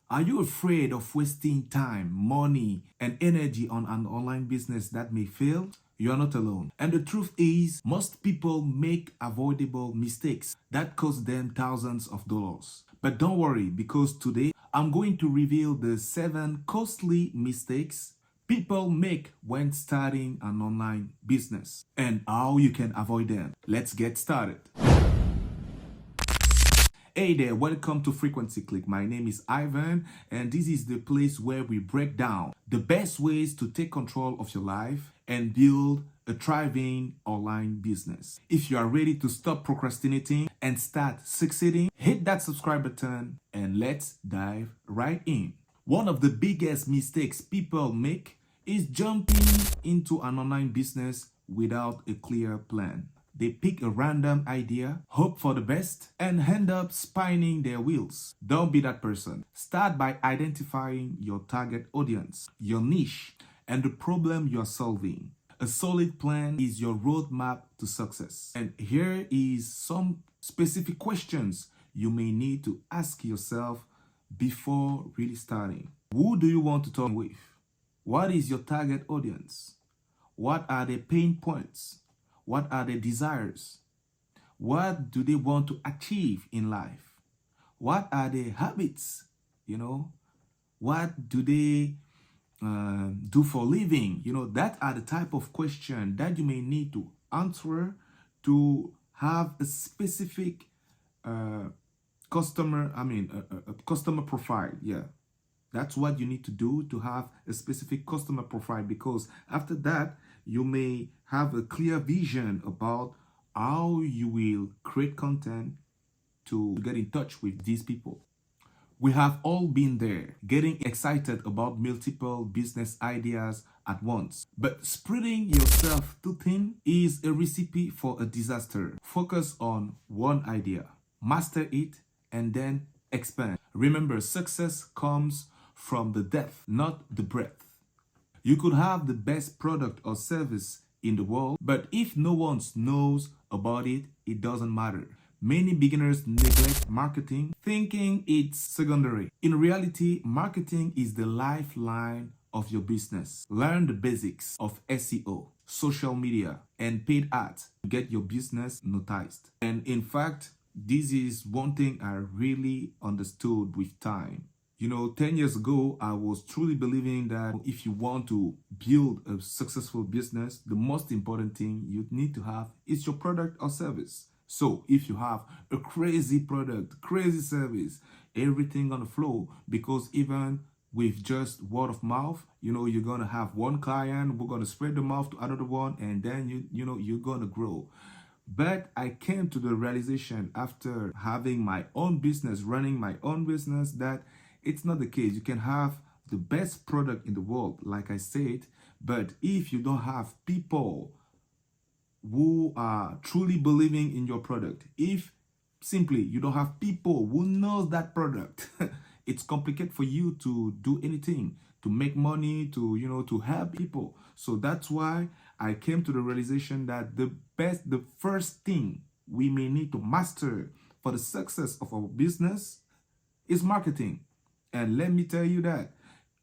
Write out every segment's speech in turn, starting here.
Are you afraid of wasting time, money, and energy on an online business that may fail? You are not alone. And the truth is, most people make avoidable mistakes that cost them thousands of dollars. But don't worry, because today I'm going to reveal the 7 costly mistakes people make when starting an online business and how you can avoid them. Let's get started. Hey there, welcome to Frequencyclick. My name is Ivan, and this is the place where we break down the best ways to take control of your life and build a thriving online business. If you are ready to stop procrastinating and start succeeding, hit that subscribe button and let's dive right in. One of the biggest mistakes people make is jumping into an online business without a clear plan. They pick a random idea, hope for the best, and end up spinning their wheels. Don't be that person. Start by identifying your target audience, your niche, and the problem you're solving. A solid plan is your roadmap to success. And here is some specific questions you may need to ask yourself before really starting. Who do you want to talk with? What is your target audience? What are their pain points? What are their desires? What do they want to achieve in life? What are their habits? What do they do for living? That are the type of question that you may need to answer to have a specific customer profile. Yeah, that's what you need to do to have a specific customer profile, because after that you may have a clear vision about how you will create content to get in touch with these people. We have all been there, getting excited about multiple business ideas at once. But spreading yourself too thin is a recipe for a disaster. Focus on one idea, master it, and then expand. Remember, success comes from the depth, not the breadth. You could have the best product or service in the world, but if no one knows about it, it doesn't matter. Many beginners neglect marketing, thinking it's secondary. In reality, marketing is the lifeline of your business. Learn the basics of SEO, social media, and paid ads to get your business noticed. And in fact, this is one thing I really understood with time. 10 years ago, I was truly believing that if you want to build a successful business, the most important thing you need to have is your product or service. So if you have a crazy product, crazy service, everything on the flow, because even with just word of mouth, you're going to have one client, we're going to spread the mouth to another one, and then you're going to grow. But I came to the realization after having my own business, running my own business, that it's not the case. You can have the best product in the world, like I said, but if you don't have people who are truly believing in your product, if simply you don't have people who knows that product, it's complicated for you to do anything, to make money, to help people. So that's why I came to the realization that the first thing we may need to master for the success of our business is marketing. And let me tell you that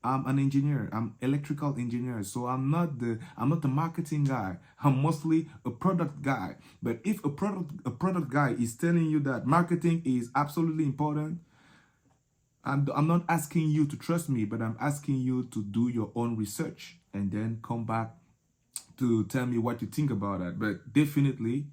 I'm an engineer. I'm electrical engineer. So I'm not the marketing guy. I'm mostly a product guy. But if a product guy is telling you that marketing is absolutely important, I'm not asking you to trust me, but I'm asking you to do your own research and then come back to tell me what you think about that. But definitely,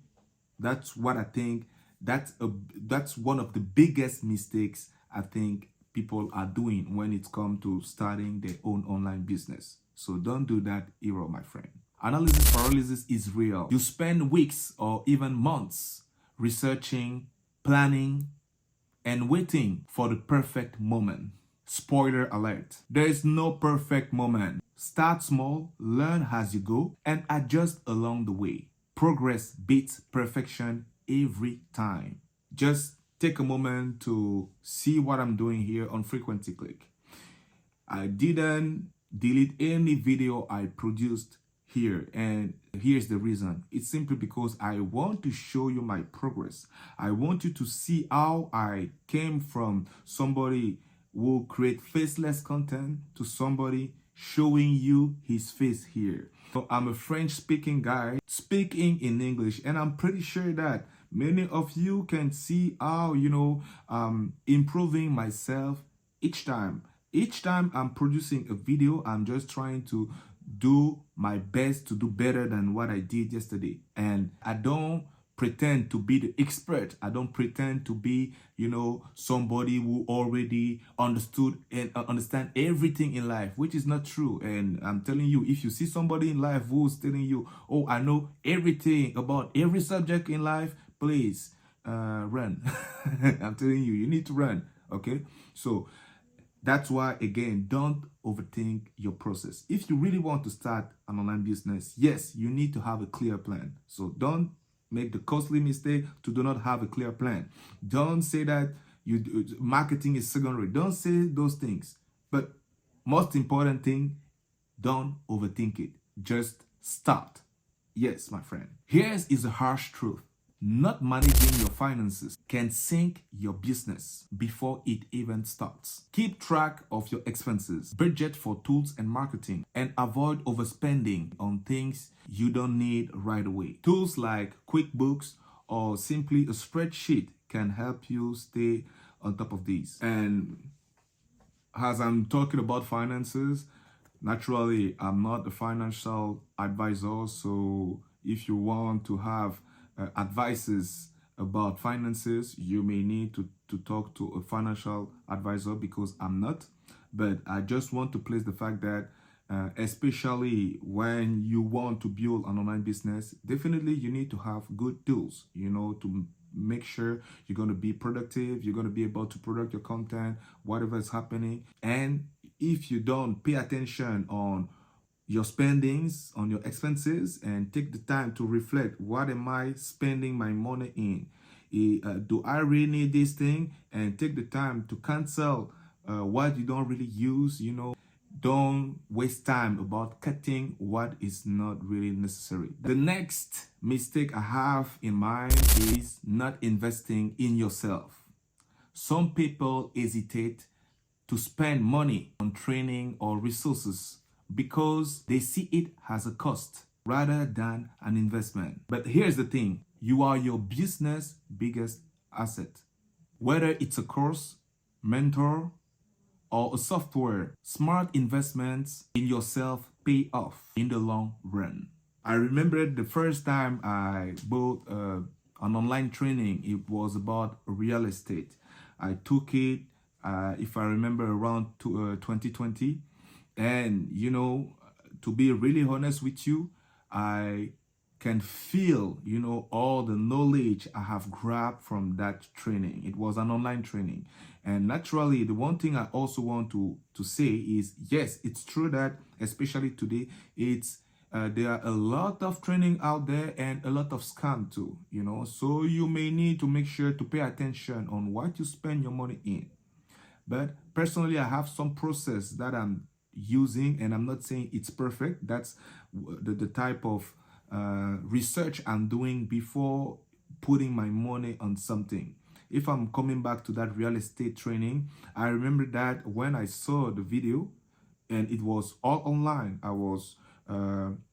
that's what I think. That's one of the biggest mistakes I think people are doing when it comes to starting their own online business. So don't do that error, my friend. Analysis paralysis is real. You spend weeks or even months researching, planning, and waiting for the perfect moment. Spoiler alert, there is no perfect moment. Start small, learn as you go, and adjust along the way. Progress beats perfection every time. Just take a moment to see what I'm doing here on Frequencyclick. I didn't delete any video I produced here, and here's the reason. It's simply because I want to show you my progress. I want you to see how I came from somebody will create faceless content to somebody showing you his face here. So I'm a French speaking guy speaking in English, and I'm pretty sure that many of you can see how, improving myself each time. Each time I'm producing a video, I'm just trying to do my best to do better than what I did yesterday. And I don't pretend to be the expert. I don't pretend to be, somebody who already understood and understand everything in life, which is not true. And I'm telling you, if you see somebody in life who's telling you, oh, I know everything about every subject in life, please run. I'm telling you, you need to run. Okay. So that's why, again, don't overthink your process. If you really want to start an online business, yes, you need to have a clear plan. So don't make the costly mistake to do not have a clear plan. Don't say that marketing is secondary. Don't say those things. But most important thing, don't overthink it. Just start. Yes, my friend. Here's is a harsh truth. Not managing your finances can sink your business before it even starts. Keep track of your expenses, budget for tools and marketing, and avoid overspending on things you don't need right away. Tools like QuickBooks or simply a spreadsheet can help you stay on top of these. And as I'm talking about finances, naturally, I'm not a financial advisor, so if you want to have advices about finances, you may need to talk to a financial advisor, because I'm not. But I just want to place the fact that especially when you want to build an online business, definitely you need to have good tools, to make sure you're going to be productive, you're going to be able to produce your content, whatever is happening. And if you don't pay attention on your spendings, on your expenses, and take the time to reflect, what am I spending my money in? Do I really need this thing? And take the time to cancel what you don't really use. Don't waste time about cutting what is not really necessary. The next mistake I have in mind is not investing in yourself. Some people hesitate to spend money on training or resources because they see it as a cost rather than an investment. But here's the thing, you are your business biggest asset. Whether it's a course, mentor, or a software, smart investments in yourself pay off in the long run. I remember the first time I bought an online training. It was about real estate. I took it, if I remember, around 2020. And, to be really honest with you, I can feel, all the knowledge I have grabbed from that training. It was an online training. And naturally, the one thing I also want to say is, yes, it's true that, especially today, there are a lot of training out there and a lot of scam too, So you may need to make sure to pay attention on what you spend your money in. But personally, I have some process that I'm using, and I'm not saying it's perfect. That's the type of research I'm doing before putting my money on something. If I'm coming back to that real estate training, I remember that when I saw the video, and it was all online, I was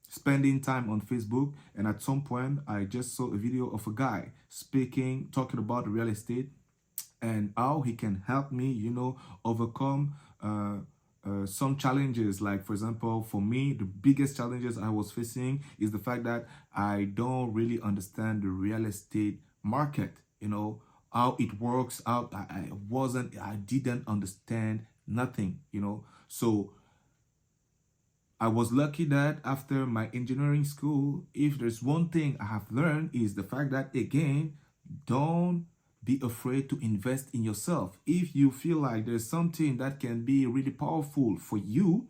spending time on Facebook, and at some point I just saw a video of a guy talking about real estate and how he can help me, overcome some challenges. Like, for example, for me, the biggest challenges I was facing is the fact that I don't really understand the real estate market, how it works out. I didn't understand nothing, So I was lucky that after my engineering school, if there's one thing I have learned, is the fact that, again, don't be afraid to invest in yourself. If you feel like there's something that can be really powerful for you,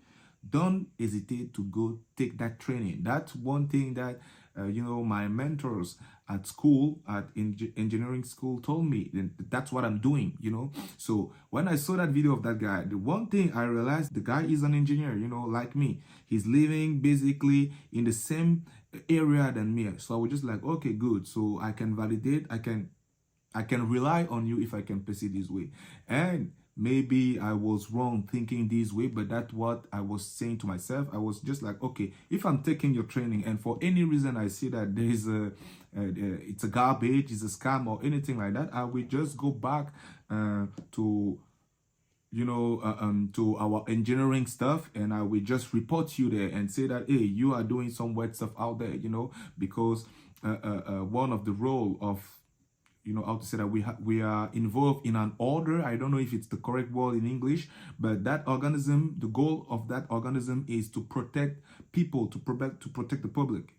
don't hesitate to go take that training. That's one thing that, my mentors at school, at engineering school, told me. That's what I'm doing, So when I saw that video of that guy, the one thing I realized, the guy is an engineer, like me. He's living basically in the same area than me. So I was just like, okay, good. So I can validate, I can rely on you if I can place it this way. And maybe I was wrong thinking this way, but that's what I was saying to myself. I was just like, okay, if I'm taking your training and for any reason I see that there is it's a garbage, it's a scam or anything like that, I will just go back to to our engineering stuff, and I will just report you there and say that, hey, you are doing some weird stuff out there, because one of the role of, how to say that, we are involved in an order. I don't know if it's the correct word in English, but that organism, the goal of that organism is to protect people, to protect the public,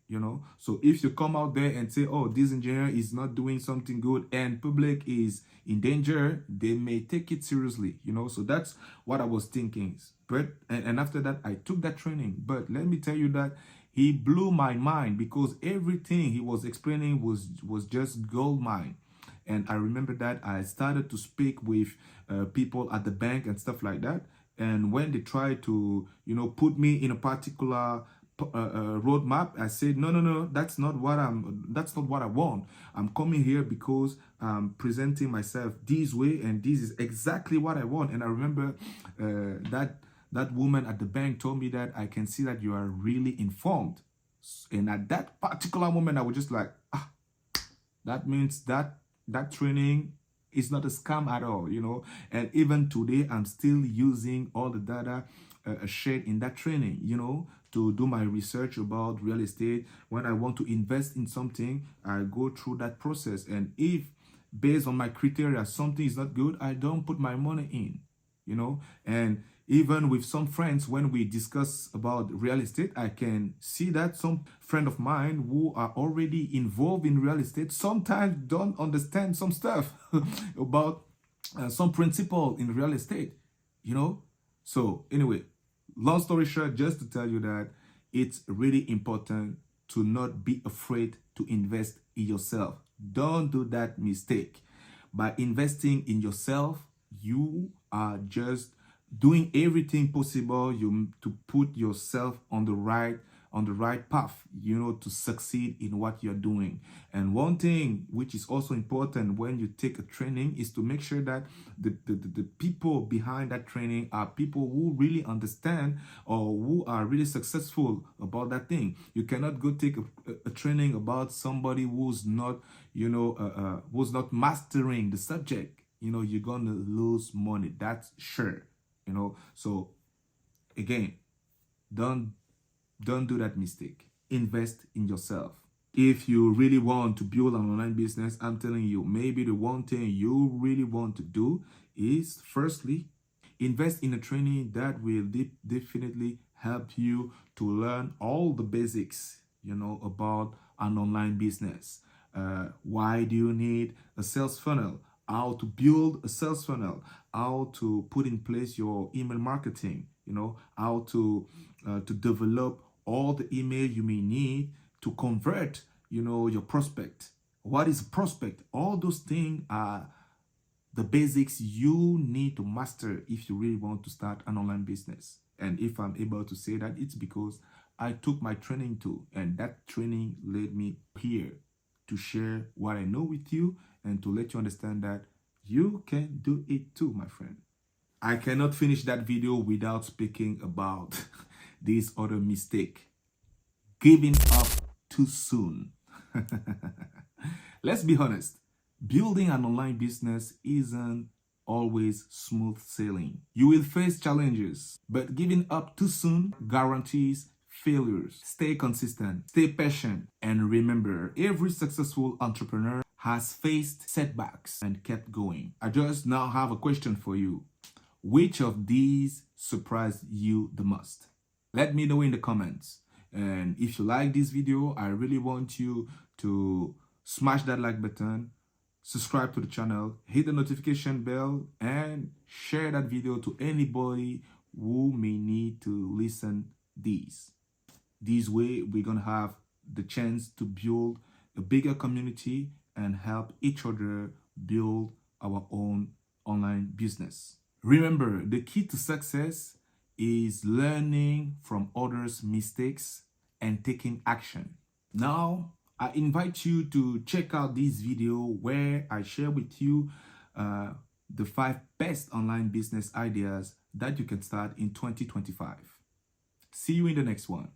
So if you come out there and say, oh, this engineer is not doing something good and public is in danger, they may take it seriously, So that's what I was thinking. But and after that, I took that training. But let me tell you that he blew my mind, because everything he was explaining was just gold mine. And I remember that I started to speak with people at the bank and stuff like that. And when they tried to, put me in a particular roadmap, I said, no, that's not what I want. I'm coming here because I'm presenting myself this way, and this is exactly what I want. And I remember that woman at the bank told me that I can see that you are really informed. And at that particular moment, I was just like, that means that training is not a scam at all, And even today, I'm still using all the data shared in that training, to do my research about real estate. When I want to invest in something, I go through that process. And if based on my criteria, something is not good, I don't put my money in, And even with some friends, when we discuss about real estate, I can see that some friend of mine who are already involved in real estate sometimes don't understand some stuff about some principle in real estate, So anyway, long story short, just to tell you that it's really important to not be afraid to invest in yourself. Don't do that mistake. By investing in yourself, you are just doing everything possible to put yourself on the right path, to succeed in what you're doing. And one thing which is also important when you take a training is to make sure that the people behind that training are people who really understand or who are really successful about that thing. You cannot go take a training about somebody who's not, who's not mastering the subject. You're gonna lose money, that's sure. So again, don't do that mistake. Invest in yourself. If you really want to build an online business, I'm telling you, maybe the one thing you really want to do is, firstly, invest in a training that will definitely help you to learn all the basics, about an online business. Why do you need a sales funnel? How to build a sales funnel, how to put in place your email marketing, how to develop all the email you may need to convert, your prospect. What is a prospect? All those things are the basics you need to master if you really want to start an online business. And if I'm able to say that, it's because I took my training too, and that training led me here to share what I know with you and to let you understand that you can do it too, my friend. I cannot finish that video without speaking about this other mistake. Giving up too soon. Let's be honest. Building an online business isn't always smooth sailing. You will face challenges, but giving up too soon guarantees failures. Stay consistent, stay patient, and remember, every successful entrepreneur has faced setbacks and kept going. I just now have a question for you. Which of these surprised you the most? Let me know in the comments. And if you like this video, I really want you to smash that like button, subscribe to the channel, hit the notification bell, and share that video to anybody who may need to listen these. This way, we're going to have the chance to build a bigger community and help each other build our own online business. Remember, the key to success is learning from others' mistakes and taking action. Now, I invite you to check out this video where I share with you the 5 best online business ideas that you can start in 2025. See you in the next one.